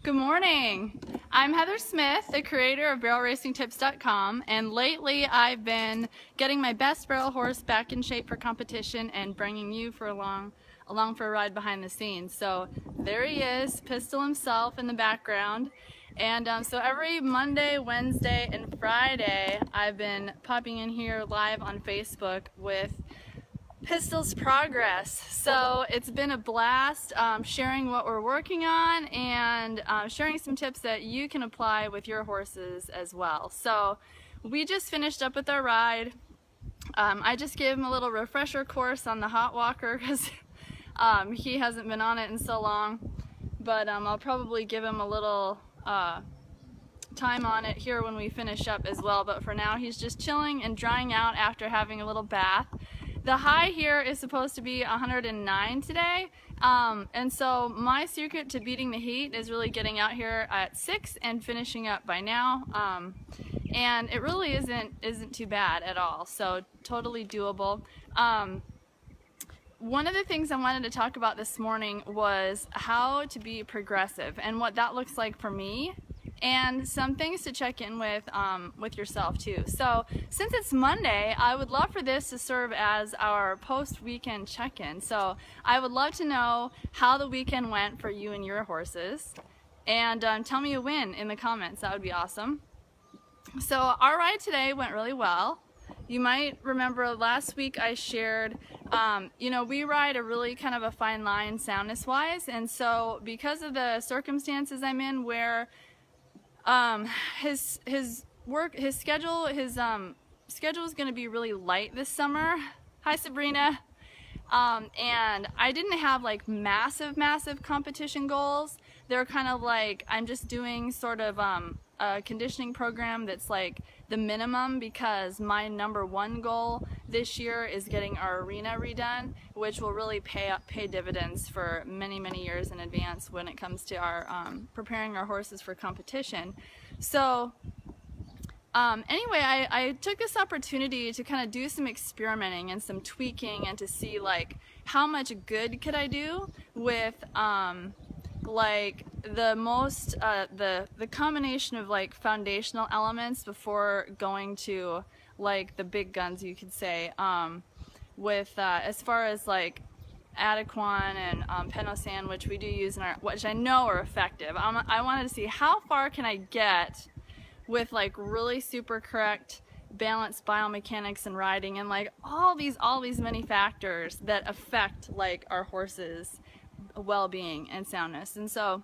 Good morning. I'm Heather Smith, the creator of BarrelRacingTips.com, and lately I've been getting my best barrel horse back in shape for competition and bringing you for along for a ride behind the scenes. So there he is, Pistol himself in the background. And so every Monday, Wednesday, and Friday I've been popping in here live on Facebook with Pistol's progress. So it's been a blast sharing what we're working on and sharing some tips that you can apply with your horses as well. So we just finished up with our ride. I just gave him a little refresher course on the hot walker because he hasn't been on it in so long, but I'll probably give him a little time on it here when we finish up as well. But for now he's just chilling and drying out after having a little bath. The high here is supposed to be 109 today, and so my secret to beating the heat is really getting out here at 6 and finishing up by now, and it really isn't too bad at all, so totally doable. One of the things I wanted to talk about this morning was how to be progressive and what that looks like for me, and some things to check in with yourself too. So since it's Monday, I would love for this to serve as our post-weekend check-in. So I would love to know how the weekend went for you and your horses, and tell me a win in the comments. That would be awesome. So our ride today went really well. You might remember last week I shared, you know, we ride a really kind of a fine line soundness wise, and so because of the circumstances I'm in where his schedule is going to be really light this summer. Hi, Sabrina. And I didn't have like massive competition goals. They're kind of like, I'm just doing sort of a conditioning program that's like the minimum, because my #1 goal this year is getting our arena redone, which will really pay dividends for many years in advance when it comes to our preparing our horses for competition. So anyway, I took this opportunity to kind of do some experimenting and some tweaking and to see like how much good could I do with like the combination of like foundational elements before going to like the big guns, you could say, with as far as like equine and Penosan, which we do use in our, which I know are effective. I wanted to see how far can I get with like really super correct balanced biomechanics and riding, and like all these many factors that affect like our horses' well-being and soundness. And so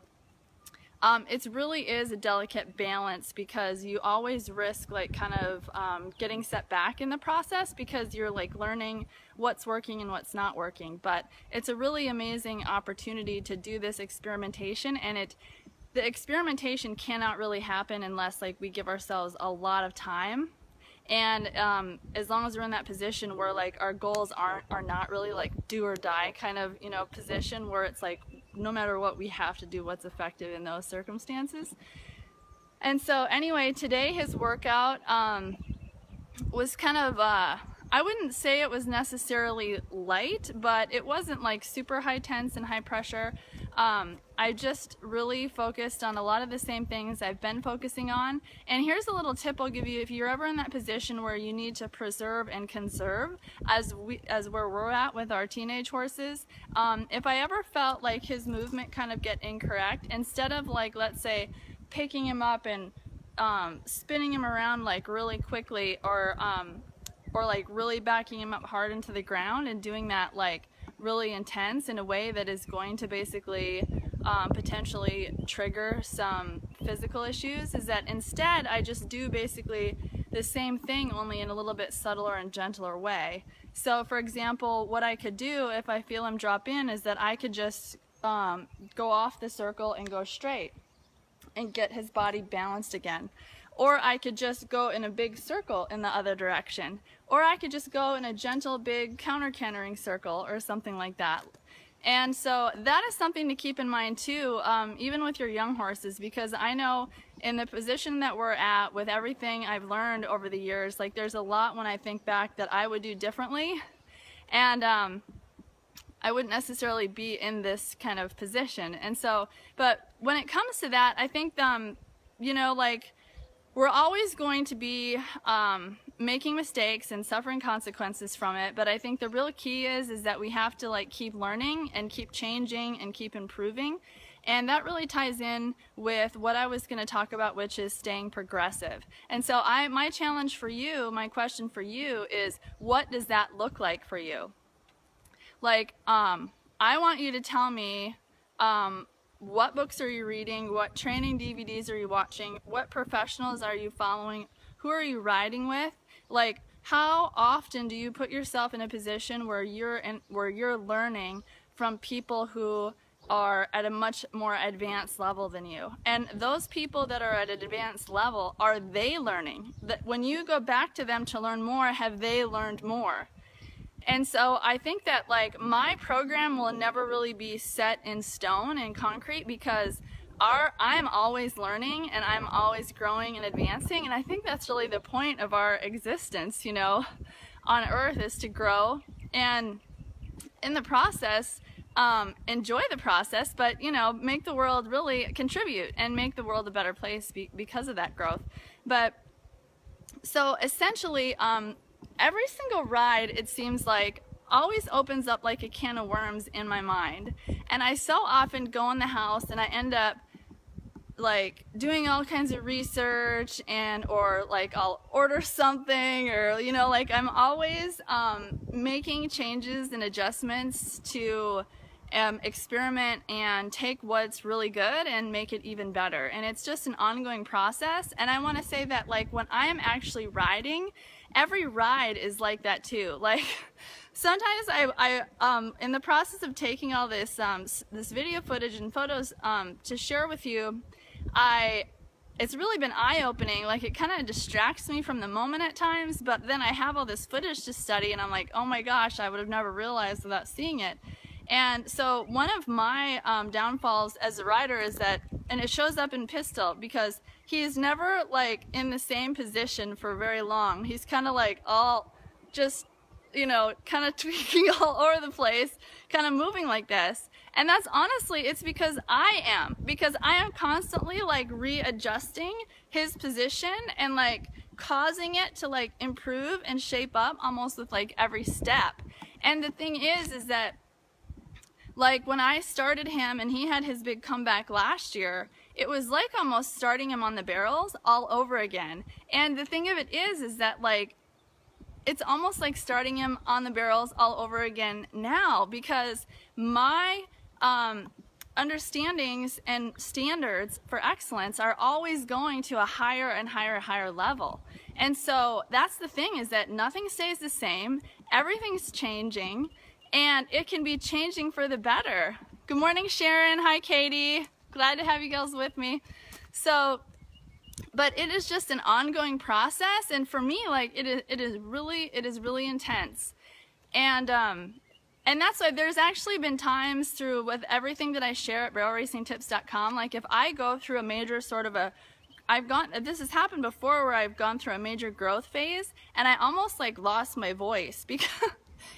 it really is a delicate balance, because you always risk like kind of getting set back in the process because you're like learning what's working and what's not working. But it's a really amazing opportunity to do this experimentation, and the experimentation cannot really happen unless like we give ourselves a lot of time. And as long as we're in that position where like our goals are not really like do or die kind of, you know, position where it's like no matter what we have to do what's effective in those circumstances. And so anyway, today his workout was kind of I wouldn't say it was necessarily light, but it wasn't like super high tense and high pressure. I just really focused on a lot of the same things I've been focusing on. And here's a little tip I'll give you if you're ever in that position where you need to preserve and conserve, as where we're at with our teenage horses. If I ever felt like his movement kind of get incorrect, instead of like, let's say, picking him up and spinning him around like really quickly, or like really backing him up hard into the ground and doing that like really intense in a way that is going to basically potentially trigger some physical issues, is that instead I just do basically the same thing, only in a little bit subtler and gentler way. So for example, what I could do if I feel him drop in is that I could just go off the circle and go straight and get his body balanced again. Or I could just go in a big circle in the other direction. Or I could just go in a gentle, big counter-cantering circle or something like that. And so that is something to keep in mind too, even with your young horses, because I know in the position that we're at with everything I've learned over the years, like there's a lot when I think back that I would do differently. And I wouldn't necessarily be in this kind of position. And so, but when it comes to that, I think, you know, like, we're always going to be making mistakes and suffering consequences from it, but I think the real key is that we have to like keep learning and keep changing and keep improving. And that really ties in with what I was going to talk about, which is staying progressive. And so my challenge for you, my question for you is, what does that look like for you? Like, I want you to tell me, what books are you reading? What training DVDs are you watching? What professionals are you following? Who are you riding with? Like, how often do you put yourself in a position where you're learning from people who are at a much more advanced level than you? And those people that are at an advanced level, are they learning? That when you go back to them to learn more, have they learned more? And so I think that like my program will never really be set in stone and concrete, because I'm always learning and I'm always growing and advancing. And I think that's really the point of our existence, you know, on earth, is to grow and in the process, enjoy the process, but, you know, make the world really contribute and make the world a better place because of that growth. But so essentially, every single ride, it seems like, always opens up like a can of worms in my mind. And I so often go in the house and I end up like doing all kinds of research, and or like I'll order something, or, you know, like I'm always making changes and adjustments to experiment and take what's really good and make it even better. And it's just an ongoing process. And I want to say that like when I am actually riding, every ride is like that too. Like sometimes I in the process of taking all this this video footage and photos to share with you, it's really been eye-opening. Like, it kind of distracts me from the moment at times, but then I have all this footage to study and I'm like, oh my gosh, I would have never realized without seeing it. And so one of my downfalls as a rider is that, and it shows up in Pistol, because he's never like in the same position for very long. He's kind of like all just, you know, kind of tweaking all over the place, kind of moving like this. And that's honestly, it's because I am constantly like readjusting his position and like causing it to like improve and shape up almost with like every step. And the thing is that like when I started him and he had his big comeback last year, it was like almost starting him on the barrels all over again. And the thing of it is that like, it's almost like starting him on the barrels all over again now, because my understandings and standards for excellence are always going to a higher and higher level. And so that's the thing, is that nothing stays the same, everything's changing, and it can be changing for the better. Good morning, Sharon. Hi, Katie. Glad to have you girls with me. So, but it is just an ongoing process, and for me, like it is really intense. And that's why there's actually been times through with everything that I share at barrelracingtips.com, like if I go through a major sort of this has happened before, where I've gone through a major growth phase and I almost like lost my voice, because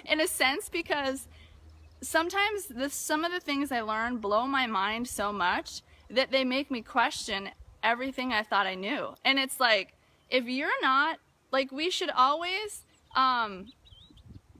in a sense, because sometimes some of the things I learn blow my mind so much that they make me question everything I thought I knew. And it's like, if you're not, like, we should always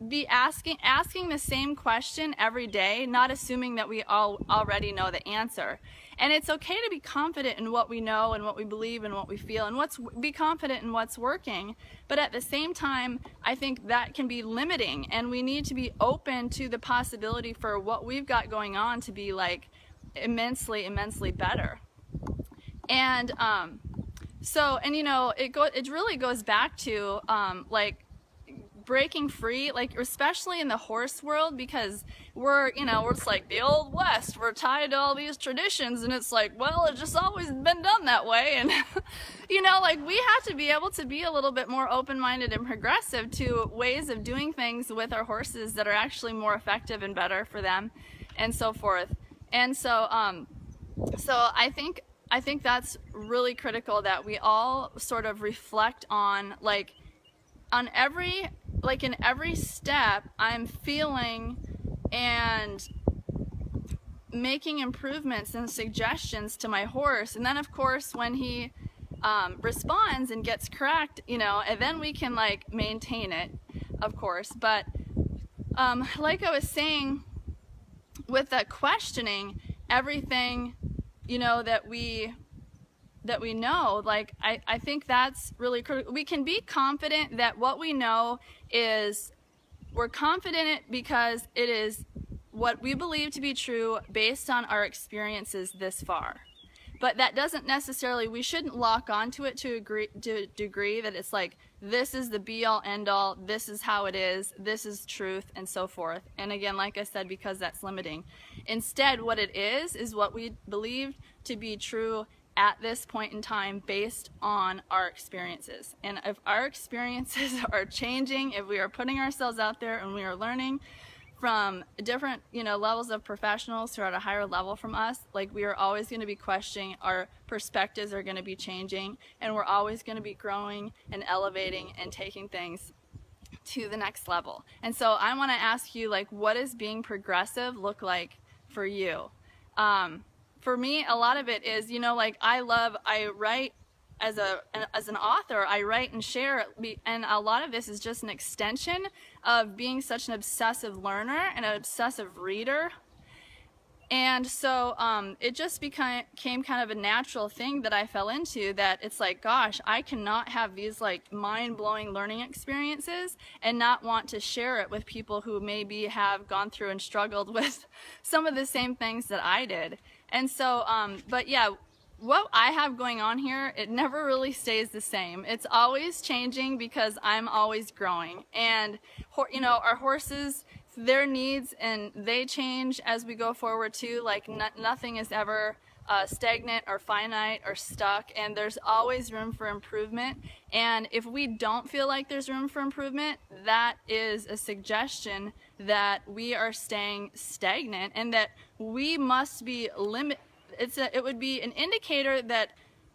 be asking the same question every day, not assuming that we all already know the answer. And it's okay to be confident in what we know and what we believe and what we feel, and be confident in what's working. But at the same time, I think that can be limiting, and we need to be open to the possibility for what we've got going on to be like immensely better. And so, and you know, it really goes back to like breaking free, like especially in the horse world, because we're it's like the old west, we're tied to all these traditions, and it's like, well, it's just always been done that way. And you know, like, we have to be able to be a little bit more open-minded and progressive to ways of doing things with our horses that are actually more effective and better for them, and so forth. And so so I think that's really critical, that we all sort of reflect on, like, in every step, I'm feeling and making improvements and suggestions to my horse. And then of course when he responds and gets correct, you know, and then we can like maintain it, of course. But like I was saying, with that questioning everything, you know, that we know, like I think that's really critical. We can be confident that what we know is, we're confident in it because it is what we believe to be true based on our experiences this far. But that doesn't necessarily, we shouldn't lock onto it to a degree that it's like, this is the be-all end-all, this is how it is, this is truth, and so forth. And again, like I said, because that's limiting. Instead, what it is what we believe to be true at this point in time based on our experiences. And if our experiences are changing, if we are putting ourselves out there and we are learning from different, you know, levels of professionals who are at a higher level from us, like, we are always going to be questioning, our perspectives are going to be changing, and we're always going to be growing and elevating and taking things to the next level. And so I want to ask you, like, what does being progressive look like for you? For me, a lot of it is, you know, like, I write as an author, I write and share, and a lot of this is just an extension of being such an obsessive learner and an obsessive reader. And so it just became kind of a natural thing that I fell into, that it's like, gosh, I cannot have these like mind-blowing learning experiences and not want to share it with people who maybe have gone through and struggled with some of the same things that I did. And so, but yeah, what I have going on here, it never really stays the same. It's always changing because I'm always growing. And, you know, our horses, their needs, and they change as we go forward too. Like, nothing is ever stagnant or finite or stuck, and there's always room for improvement. And if we don't feel like there's room for improvement, that is a suggestion that we are staying stagnant and that we must be it would be an indicator that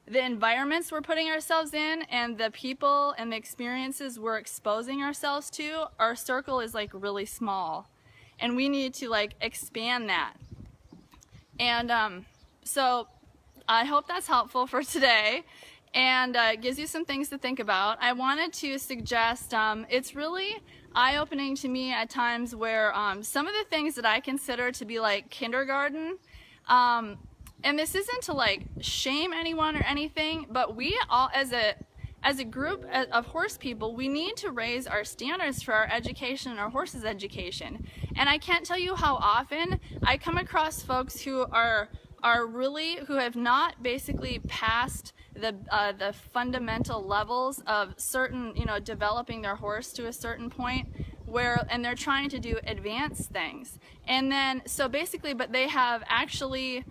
the environments we're putting ourselves in and the people and the experiences we're exposing ourselves to, our circle is like really small, and we need to like expand that. And so I hope that's helpful for today, and gives you some things to think about. I wanted to suggest, it's really eye-opening to me at times where some of the things that I consider to be like kindergarten, and this isn't to like shame anyone or anything, but we all, as a group of horse people, we need to raise our standards for our education and our horses' education. And I can't tell you how often I come across folks who who have not basically passed the fundamental levels of certain, you know, developing their horse to a certain point, and they're trying to do advanced things. And then, so basically, but they have actually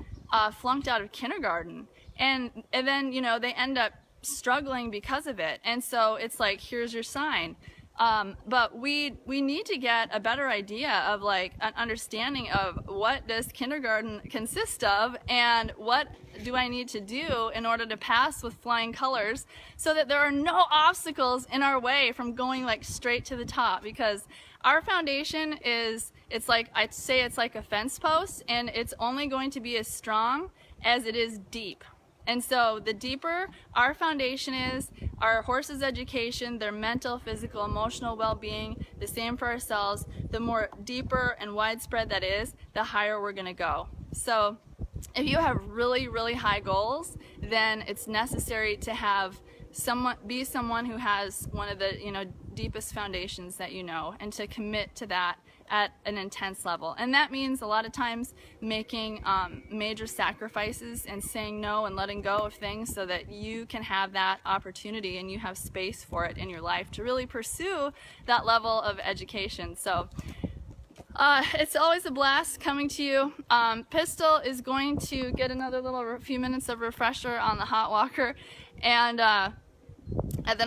flunked out of kindergarten, and then, you know, they end up struggling because of it. And so it's like, here's your sign. But we need to get a better idea of like an understanding of what does kindergarten consist of, and what do I need to do in order to pass with flying colors, so that there are no obstacles in our way from going like straight to the top. Because our foundation is, it's like, I'd say it's like a fence post, and it's only going to be as strong as it is deep. And so the deeper our foundation is, our horses' education, their mental, physical, emotional well-being, the same for ourselves, the more deeper and widespread that is, the higher we're going to go. So if you have really, really high goals, then it's necessary to have someone who has one of the, you know, deepest foundations that you know, and to commit to that at an intense level. And that means a lot of times making major sacrifices and saying no and letting go of things so that you can have that opportunity and you have space for it in your life to really pursue that level of education. So it's always a blast coming to you. Pistol is going to get another few minutes of refresher on the hot walker, and then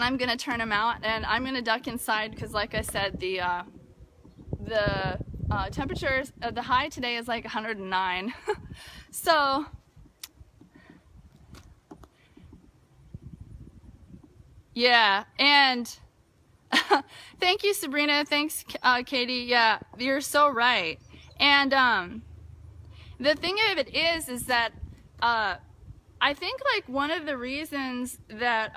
I'm going to turn him out, and I'm going to duck inside because, like I said, the temperature, the high today is like 109. So yeah, and thank you, Sabrina. Thanks, Katie. Yeah, you're so right. And the thing of it is that I think like one of the reasons that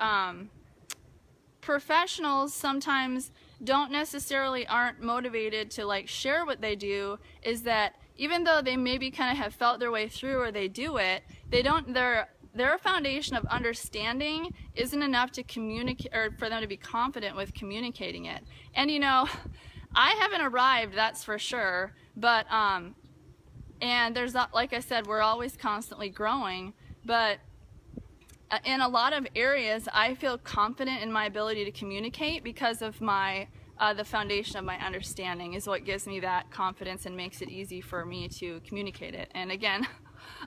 professionals sometimes don't necessarily aren't motivated to like share what they do is that even though they maybe kind of have felt their way through or they do it, they don't, their foundation of understanding isn't enough to communicate or for them to be confident with communicating it. And you know, I haven't arrived, that's for sure, but and there's not, like I said, we're always constantly growing, but in a lot of areas I feel confident in my ability to communicate because of my the foundation of my understanding is what gives me that confidence and makes it easy for me to communicate it. And again,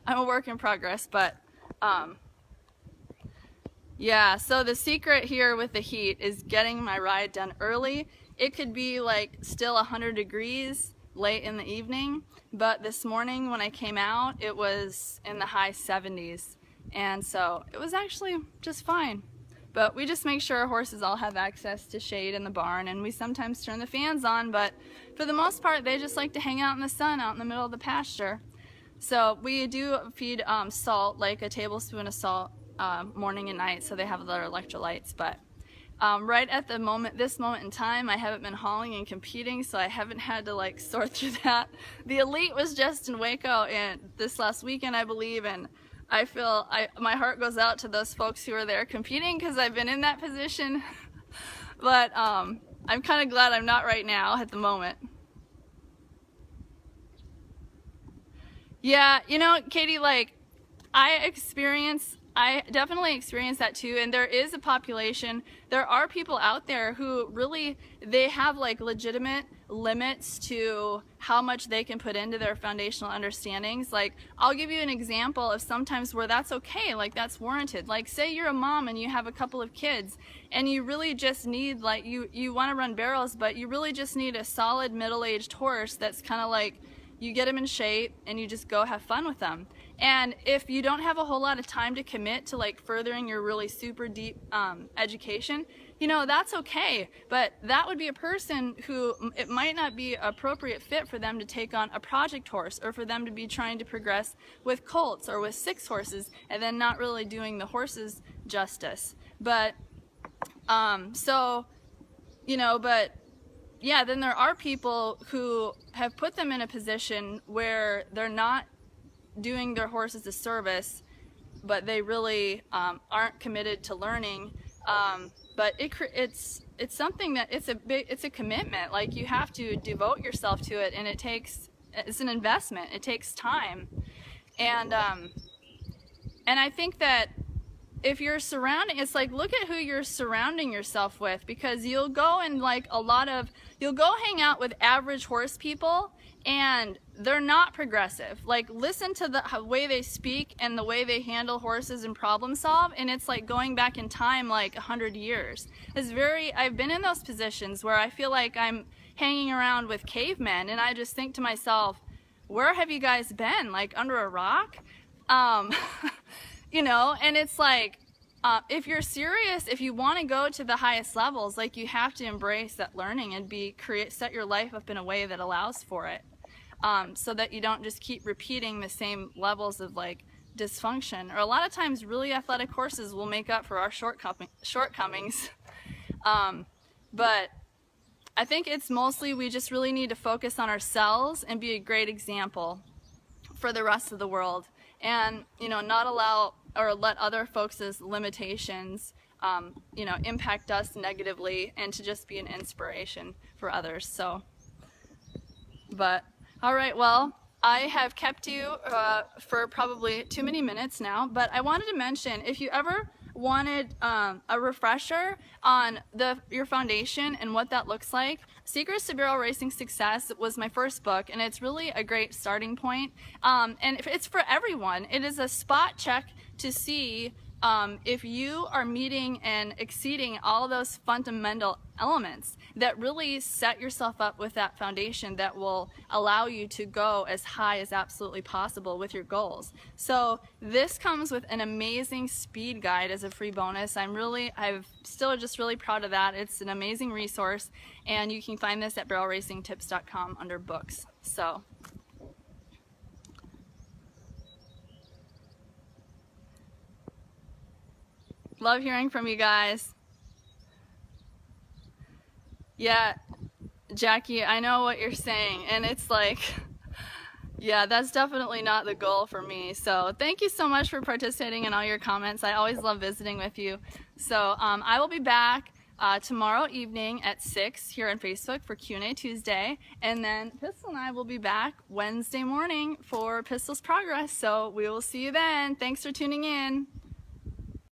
I'm a work in progress, but yeah, so the secret here with the heat is getting my ride done early. It could be like still 100 degrees late in the evening, but this morning when I came out it was in the high 70s, and so it was actually just fine. But we just make sure our horses all have access to shade in the barn, and we sometimes turn the fans on, but for the most part they just like to hang out in the sun out in the middle of the pasture. So we do feed salt, like a tablespoon of salt morning and night, so they have their electrolytes. But right at the moment, this moment in time, I haven't been hauling and competing, so I haven't had to like sort through that. The Elite was just in Waco and this last weekend, I believe, and I feel my heart goes out to those folks who are there competing because I've been in that position. But I'm kind of glad I'm not right now at the moment. Yeah, you know, Katie, like I definitely experience that too, and there is a population, there are people out there who really, they have like legitimate limits to how much they can put into their foundational understandings. Like, I'll give you an example of sometimes where that's okay, like that's warranted. Like, say you're a mom and you have a couple of kids and you really just need, like, you want to run barrels, but you really just need a solid middle-aged horse that's kind of like, you get them in shape and you just go have fun with them. And if you don't have a whole lot of time to commit to like furthering your really super deep education, you know, that's okay. But that would be a person who it might not be an appropriate fit for them to take on a project horse, or for them to be trying to progress with colts or with 6 horses and then not really doing the horses justice. But so, you know, but yeah, then there are people who have put them in a position where they're not doing their horses a service, but they really aren't committed to learning. But it's something that it's a commitment. Like, you have to devote yourself to it, and it's an investment. It takes time, and I think that if you're it's like, look at who you're surrounding yourself with, because you'll go and like you'll go hang out with average horse people and they're not progressive. Like, listen to the way they speak and the way they handle horses and problem solve, and it's like going back in time like 100 years. I've been in those positions where I feel like I'm hanging around with cavemen, and I just think to myself, where have you guys been? Like, under a rock? You know, and it's like, if you're serious, if you want to go to the highest levels, like, you have to embrace that learning and set your life up in a way that allows for it, so that you don't just keep repeating the same levels of like dysfunction. Or a lot of times really athletic horses will make up for our shortcomings. But I think it's mostly we just really need to focus on ourselves and be a great example for the rest of the world, and, you know, not allow or let other folks' limitations, you know, impact us negatively, and to just be an inspiration for others. So, but, all right, well, I have kept you for probably too many minutes now, but I wanted to mention, if you ever wanted a refresher on your foundation and what that looks like, Secrets to Barrel Racing Success was my first book, and it's really a great starting point. And it's for everyone. It is a spot check to see if you are meeting and exceeding all those fundamental elements that really set yourself up with that foundation that will allow you to go as high as absolutely possible with your goals. So this comes with an amazing speed guide as a free bonus. I'm still just really proud of that. It's an amazing resource, and you can find this at barrelracingtips.com under books. So Love hearing from you guys. Yeah, Jackie, I know what you're saying, and it's like, yeah, that's definitely not the goal for me. So thank you so much for participating in all your comments. I always love visiting with you. So I will be back tomorrow evening at 6 here on Facebook for Q&A Tuesday, and then Pistol and I will be back Wednesday morning for Pistol's Progress. So we will see you then. Thanks for tuning in.